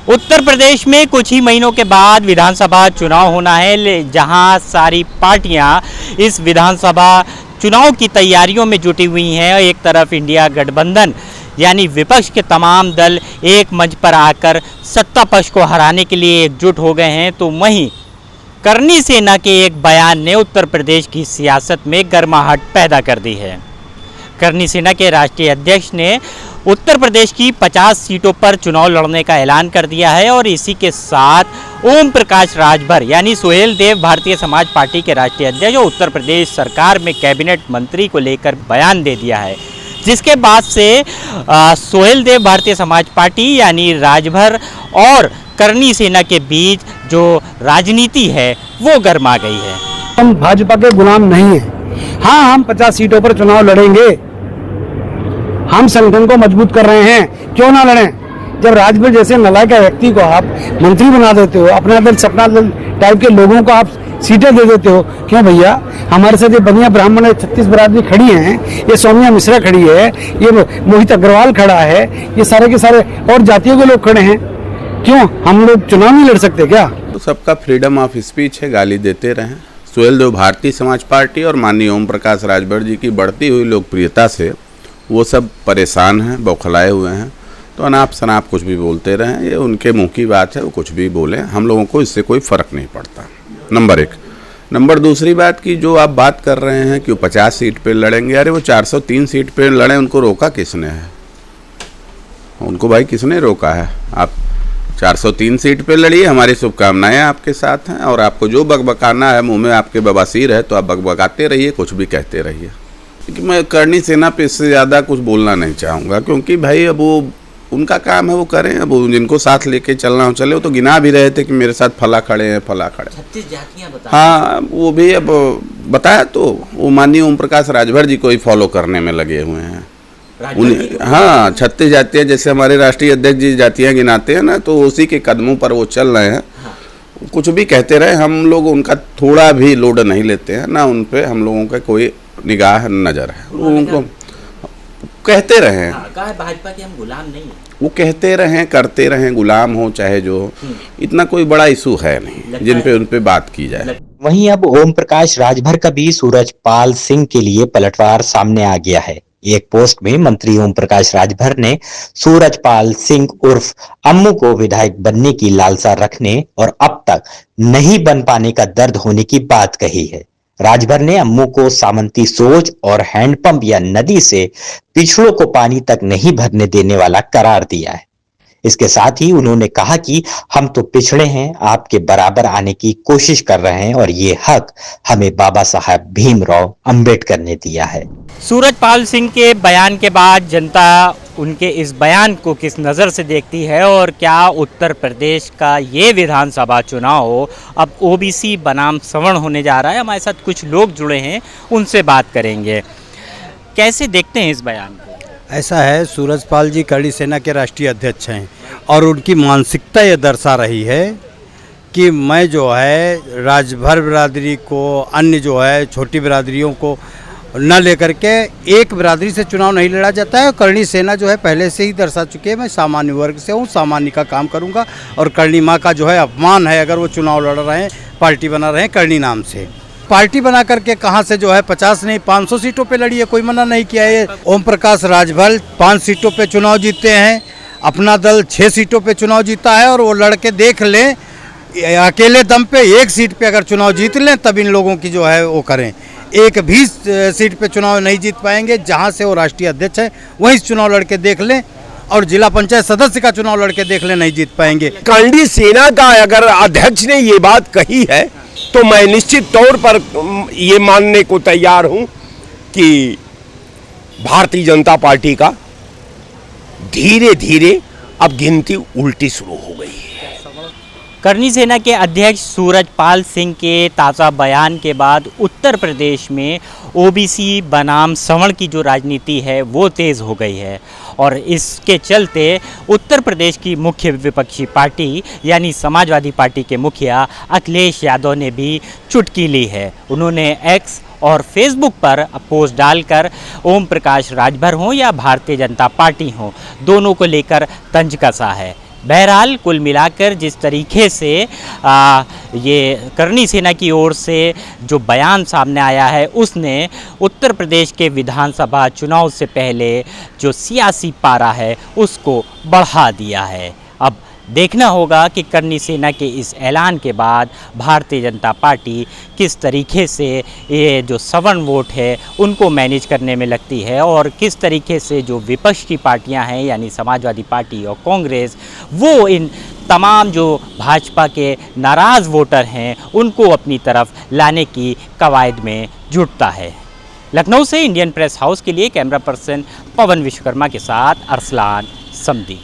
उत्तर प्रदेश में कुछ ही महीनों के बाद विधानसभा चुनाव होना है, जहां सारी पार्टियां इस विधानसभा चुनाव की तैयारियों में जुटी हुई हैं। एक तरफ इंडिया गठबंधन यानी विपक्ष के तमाम दल एक मंच पर आकर सत्ता पक्ष को हराने के लिए एकजुट हो गए हैं, तो वहीं करनी सेना के एक बयान ने उत्तर प्रदेश की सियासत में गर्माहट पैदा कर दी है। करनी सेना के राष्ट्रीय अध्यक्ष ने उत्तर प्रदेश की 50 सीटों पर चुनाव लड़ने का ऐलान कर दिया है और इसी के साथ ओम प्रकाश राजभर यानी सुहेल देव भारतीय समाज पार्टी के राष्ट्रीय अध्यक्ष और उत्तर प्रदेश सरकार में कैबिनेट मंत्री को लेकर बयान दे दिया है, जिसके बाद से सुहेल देव भारतीय समाज पार्टी यानी राजभर और करनी सेना के बीच जो राजनीति है वो गर्मा गई है। हम भाजपा के गुलाम नहीं हैं। हाँ, हम 50 सीटों पर चुनाव लड़ेंगे। हम संगठन को मजबूत कर रहे हैं, क्यों ना लड़ें। जब राजभर जैसे नालायक व्यक्ति को आप मंत्री बना देते हो, अपना दल सपना दल टाइप के लोगों को आप सीटें दे देते हो, क्यों भैया। हमारे साथ ये बनिया ब्राह्मण है, 36 बरादरी खड़ी हैं, ये सोनिया मिश्रा खड़ी है, ये मोहित अग्रवाल खड़ा है, ये सारे के सारे और जातियों के लोग खड़े हैं। क्यों हम लोग चुनाव नहीं लड़ सकते क्या? तो सबका फ्रीडम ऑफ स्पीच है, गाली देते रहें। सुहेल देव भारतीय समाज पार्टी और माननीय ओम प्रकाश राजभर जी की बढ़ती हुई लोकप्रियता से वो सब परेशान हैं, बौखलाए हुए हैं। तो अनाप शनाप कुछ भी बोलते रहें, ये उनके मुंह की बात है, वो कुछ भी बोलें, हम लोगों को इससे कोई फ़र्क नहीं पड़ता। नंबर एक। नंबर दूसरी बात की जो आप बात कर रहे हैं कि वो 50 सीट पे लड़ेंगे, अरे वो 403 सीट पे लड़ें, उनको रोका किसने है? उनको भाई किसने रोका है? आप 403 सीट पे लड़िए, हमारी शुभकामनाएं आपके साथ हैं। और आपको जो बकबकाना है, मुंह में आपके बवासीर है तो आप बकबकाते रहिए, कुछ भी कहते रहिए। क्योंकि मैं करनी सेना पे इससे ज़्यादा कुछ बोलना नहीं चाहूँगा, क्योंकि भाई अब वो उनका काम है, वो करें। अब जिनको साथ लेके चलना हो चले। वो तो गिना भी रहे थे कि मेरे साथ फला खड़े हैं, फला खड़े। 36 जातियां बता। हाँ, वो भी अब बताया तो वो माननीय ओम प्रकाश राजभर जी को ही फॉलो करने में लगे हुए हैं। हाँ, 36 जातियाँ जैसे हमारे राष्ट्रीय अध्यक्ष जी जातियाँ गिनाते हैं ना, तो उसी के कदमों पर वो चल रहे हैं। हाँ। कुछ भी कहते रहे, हम लोग उनका थोड़ा भी लोड नहीं लेते हैं, ना उन पे हम लोगों का कोई निगाह नजर है। उनको कहते रहे, भाजपा के हम गुलाम नहीं हैं। वो कहते रहें, करते रहें, गुलाम हो चाहे जो हो, इतना कोई बड़ा इशू है नहीं जिन पे उन पे बात की जाए। वहीं अब ओम प्रकाश राजभर का भी सूरजपाल सिंह के लिए पलटवार सामने आ गया है। एक पोस्ट में मंत्री ओम प्रकाश राजभर ने सूरजपाल सिंह उर्फ अम्मू को विधायक बनने की लालसा रखने और अब तक नहीं बन पाने का दर्द होने की बात कही है। राजभर ने अम्मू को सामंती सोच और हैंडपंप या नदी से पिछड़ों को पानी तक नहीं भरने देने वाला करार दिया है। इसके साथ ही उन्होंने कहा कि हम तो पिछड़े हैं, आपके बराबर आने की कोशिश कर रहे हैं और ये हक हमें बाबा साहब भीमराव अंबेडकर ने दिया है। सूरजपाल सिंह के बयान के बाद जनता उनके इस बयान को किस नज़र से देखती है और क्या उत्तर प्रदेश का ये विधानसभा चुनाव अब ओबीसी बनाम सवर्ण होने जा रहा है? हमारे साथ कुछ लोग जुड़े हैं, उनसे बात करेंगे। कैसे देखते हैं इस बयान को? ऐसा है, सूरजपाल जी करनी सेना के राष्ट्रीय अध्यक्ष हैं और उनकी मानसिकता ये दर्शा रही है कि मैं जो है राजभर बिरादरी को, अन्य जो है छोटी बिरादरियों को न लेकर के एक बिरादरी से चुनाव नहीं लड़ा जाता है। करनी सेना जो है पहले से ही दर्शा चुकी है, मैं सामान्य वर्ग से हूँ, सामान्य का काम करूँगा और करनी माँ का जो है अपमान है अगर वो चुनाव लड़ रहे हैं, पार्टी बना रहे हैं करनी नाम से। पार्टी बना करके कहाँ से जो है 50 नहीं 500 सीटों पे लड़ी है, कोई मना नहीं किया है। ओम प्रकाश राजभर 5 सीटों पे चुनाव जीते हैं, अपना दल 6 सीटों पे चुनाव जीता है और वो लड़के देख लें, अकेले दम पे 1 सीट पे अगर चुनाव जीत लें तब इन लोगों की जो है वो करें। एक भी सीट पे चुनाव नहीं जीत पाएंगे, जहाँ से वो राष्ट्रीय अध्यक्ष है वहीं चुनाव लड़के देख लें और जिला पंचायत सदस्य का चुनाव लड़के देख लें, नहीं जीत पाएंगे। करनी सेना का अगर अध्यक्ष ने ये बात कही है तो मैं निश्चित तौर पर ये मानने को तैयार हूं कि भारतीय जनता पार्टी का धीरे धीरे अब गिनती उल्टी शुरू हो गई है। करनी सेना के अध्यक्ष सूरजपाल सिंह के ताज़ा बयान के बाद उत्तर प्रदेश में ओबीसी बनाम सवर्ण की जो राजनीति है वो तेज़ हो गई है और इसके चलते उत्तर प्रदेश की मुख्य विपक्षी पार्टी यानी समाजवादी पार्टी के मुखिया अखिलेश यादव ने भी चुटकी ली है। उन्होंने एक्स और फेसबुक पर पोस्ट डालकर ओम प्रकाश राजभर हों या भारतीय जनता पार्टी हों, दोनों को लेकर तंज कसा है। बहरहाल कुल मिलाकर जिस तरीके से ये करनी सेना की ओर से जो बयान सामने आया है, उसने उत्तर प्रदेश के विधानसभा चुनाव से पहले जो सियासी पारा है उसको बढ़ा दिया है। अब देखना होगा कि करनी सेना के इस ऐलान के बाद भारतीय जनता पार्टी किस तरीके से ये जो सवर्ण वोट है उनको मैनेज करने में लगती है और किस तरीके से जो विपक्ष की पार्टियां हैं यानी समाजवादी पार्टी और कांग्रेस, वो इन तमाम जो भाजपा के नाराज़ वोटर हैं उनको अपनी तरफ लाने की कवायद में जुटता है। लखनऊ से इंडियन प्रेस हाउस के लिए कैमरा पर्सन पवन विश्वकर्मा के साथ अरसलान समदी।